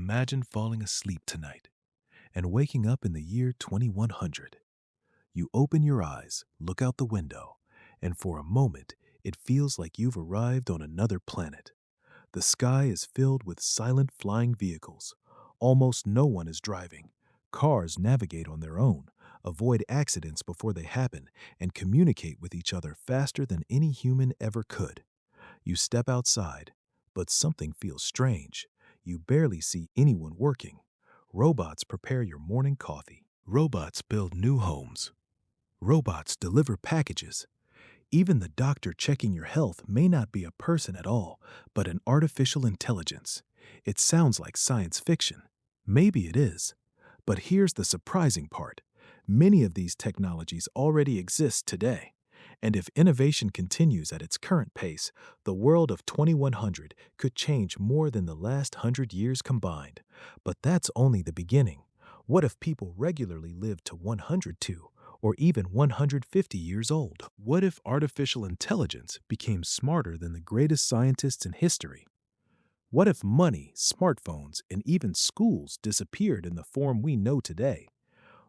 Imagine falling asleep tonight and waking up in the year 2100. You open your eyes, look out the window, and for a moment, it feels like you've arrived on another planet. The sky is filled with silent flying vehicles. Almost no one is driving. Cars navigate on their own, avoid accidents before they happen, and communicate with each other faster than any human ever could. You step outside, but something feels strange. You barely see anyone working. Robots prepare your morning coffee. Robots build new homes. Robots deliver packages. Even the doctor checking your health may not be a person at all, but an artificial intelligence. It sounds like science fiction. Maybe it is. But here's the surprising part. Many of these technologies already exist today. And if innovation continues at its current pace, the world of 2100 could change more than the last 100 years combined. But that's only the beginning. What if people regularly lived to 102 or even 150 years old? What if artificial intelligence became smarter than the greatest scientists in history? What if money, smartphones, and even schools disappeared in the form we know today?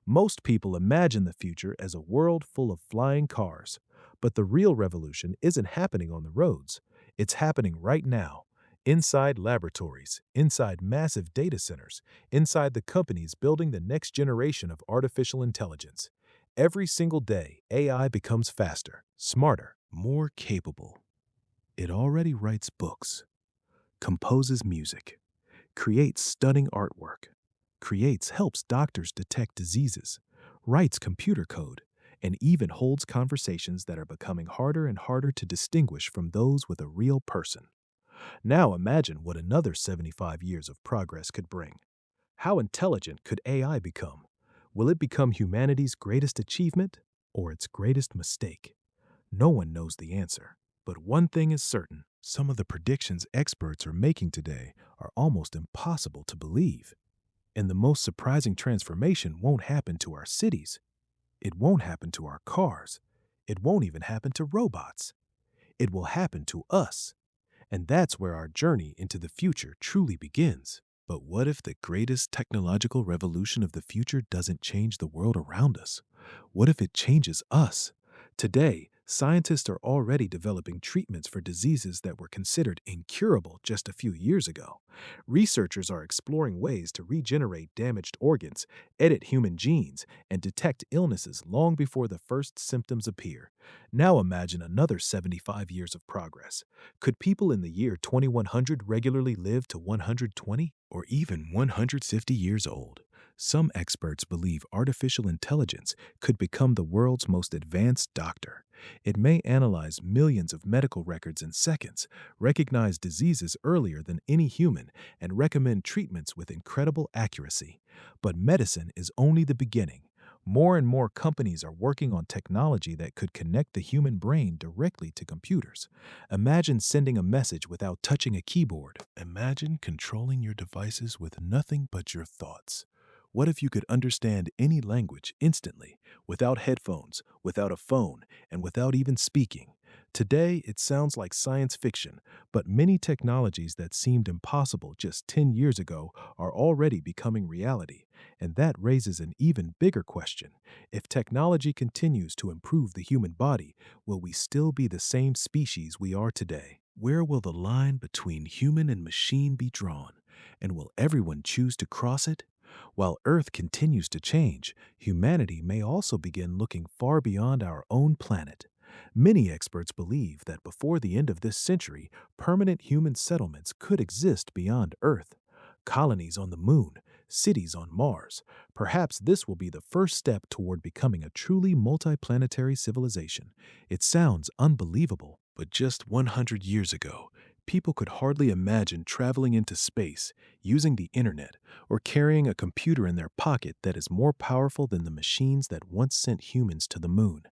Most people imagine the future as a world full of flying cars, but the real revolution isn't happening on the roads. It's happening right now, inside laboratories, inside massive data centers, inside the companies building the next generation of artificial intelligence. Every single day, AI becomes faster, smarter, more capable. It already writes books, composes music, creates stunning artwork, helps doctors detect diseases, writes computer code, and even holds conversations that are becoming harder and harder to distinguish from those with a real person. Now imagine what another 75 years of progress could bring. How intelligent could AI become? Will it become humanity's greatest achievement or its greatest mistake? No one knows the answer. But one thing is certain, some of the predictions experts are making today are almost impossible to believe. And the most surprising transformation won't happen to our cities. It won't happen to our cars. It won't even happen to robots. It will happen to us. And that's where our journey into the future truly begins. But what if the greatest technological revolution of the future doesn't change the world around us? What if it changes us? Today, scientists are already developing treatments for diseases that were considered incurable just a few years ago. Researchers are exploring ways to regenerate damaged organs, edit human genes, and detect illnesses long before the first symptoms appear. Now imagine another 75 years of progress. Could people in the year 2100 regularly live to 120 or even 150 years old? Some experts believe artificial intelligence could become the world's most advanced doctor. It may analyze millions of medical records in seconds, recognize diseases earlier than any human, and recommend treatments with incredible accuracy. But medicine is only the beginning. More and more companies are working on technology that could connect the human brain directly to computers. Imagine sending a message without touching a keyboard. Imagine controlling your devices with nothing but your thoughts. What if you could understand any language instantly, without headphones, without a phone, and without even speaking? Today, it sounds like science fiction, but many technologies that seemed impossible just 10 years ago are already becoming reality. And that raises an even bigger question. If technology continues to improve the human body, will we still be the same species we are today? Where will the line between human and machine be drawn? And will everyone choose to cross it? While Earth continues to change, humanity may also begin looking far beyond our own planet. Many experts believe that before the end of this century, permanent human settlements could exist beyond Earth. Colonies on the moon, cities on Mars. Perhaps this will be the first step toward becoming a truly multi-planetary civilization. It sounds unbelievable, but just 100 years ago, people could hardly imagine traveling into space, using the internet, or carrying a computer in their pocket that is more powerful than the machines that once sent humans to the moon.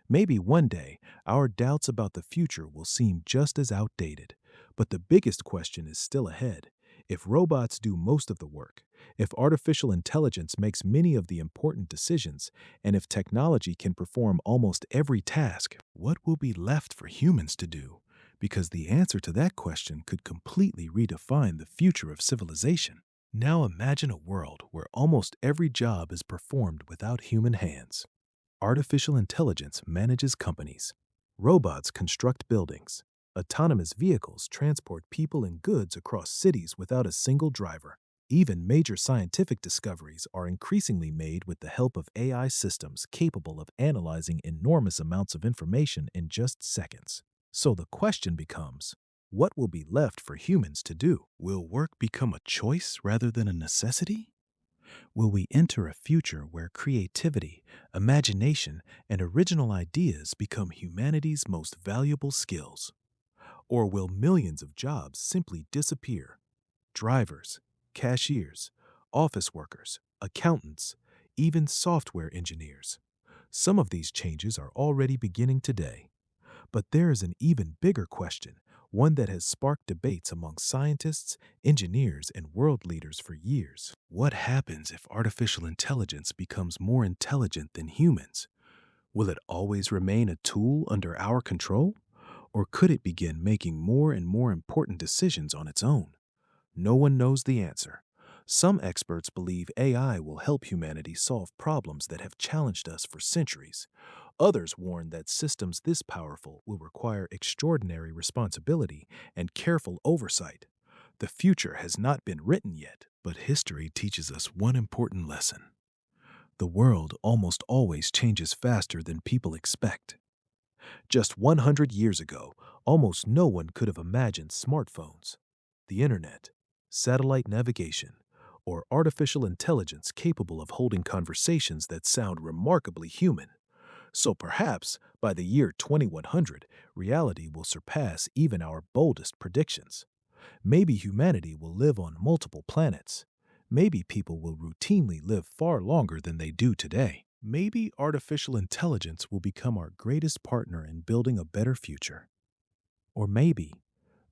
Maybe one day, our doubts about the future will seem just as outdated. But the biggest question is still ahead. If robots do most of the work, if artificial intelligence makes many of the important decisions, and if technology can perform almost every task, what will be left for humans to do? Because the answer to that question could completely redefine the future of civilization. Now imagine a world where almost every job is performed without human hands. Artificial intelligence manages companies. Robots construct buildings. Autonomous vehicles transport people and goods across cities without a single driver. Even major scientific discoveries are increasingly made with the help of AI systems capable of analyzing enormous amounts of information in just seconds. So the question becomes, what will be left for humans to do? Will work become a choice rather than a necessity? Will we enter a future where creativity, imagination, and original ideas become humanity's most valuable skills? Or will millions of jobs simply disappear? Drivers, cashiers, office workers, accountants, even software engineers. Some of these changes are already beginning today. But there is an even bigger question, one that has sparked debates among scientists, engineers, and world leaders for years. What happens if artificial intelligence becomes more intelligent than humans? Will it always remain a tool under our control? Or could it begin making more and more important decisions on its own? No one knows the answer. Some experts believe AI will help humanity solve problems that have challenged us for centuries. Others warn that systems this powerful will require extraordinary responsibility and careful oversight. The future has not been written yet, but history teaches us one important lesson. The world almost always changes faster than people expect. Just 100 years ago, almost no one could have imagined smartphones, the internet, satellite navigation, or artificial intelligence capable of holding conversations that sound remarkably human. So perhaps by the year 2100, reality will surpass even our boldest predictions. Maybe humanity will live on multiple planets. Maybe people will routinely live far longer than they do today. Maybe artificial intelligence will become our greatest partner in building a better future. Or maybe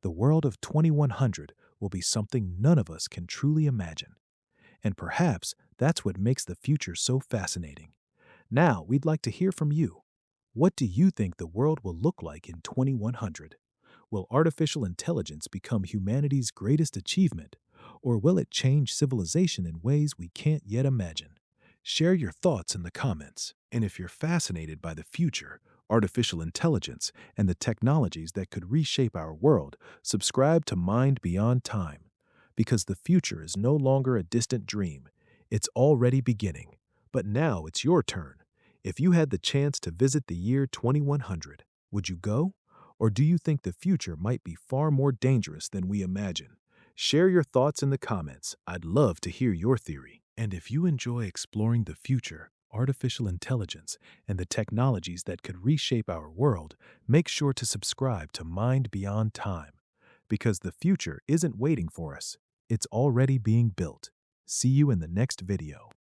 the world of 2100 will be something none of us can truly imagine. And perhaps that's what makes the future so fascinating. Now, we'd like to hear from you. What do you think the world will look like in 2100? Will artificial intelligence become humanity's greatest achievement, or will it change civilization in ways we can't yet imagine? Share your thoughts in the comments. And if you're fascinated by the future, artificial intelligence, and the technologies that could reshape our world, subscribe to Mind Beyond Time. Because the future is no longer a distant dream, it's already beginning. But now it's your turn. If you had the chance to visit the year 2100, would you go? Or do you think the future might be far more dangerous than we imagine? Share your thoughts in the comments. I'd love to hear your theory. And if you enjoy exploring the future, artificial intelligence, and the technologies that could reshape our world, make sure to subscribe to Mind Beyond Time. Because the future isn't waiting for us, it's already being built. See you in the next video.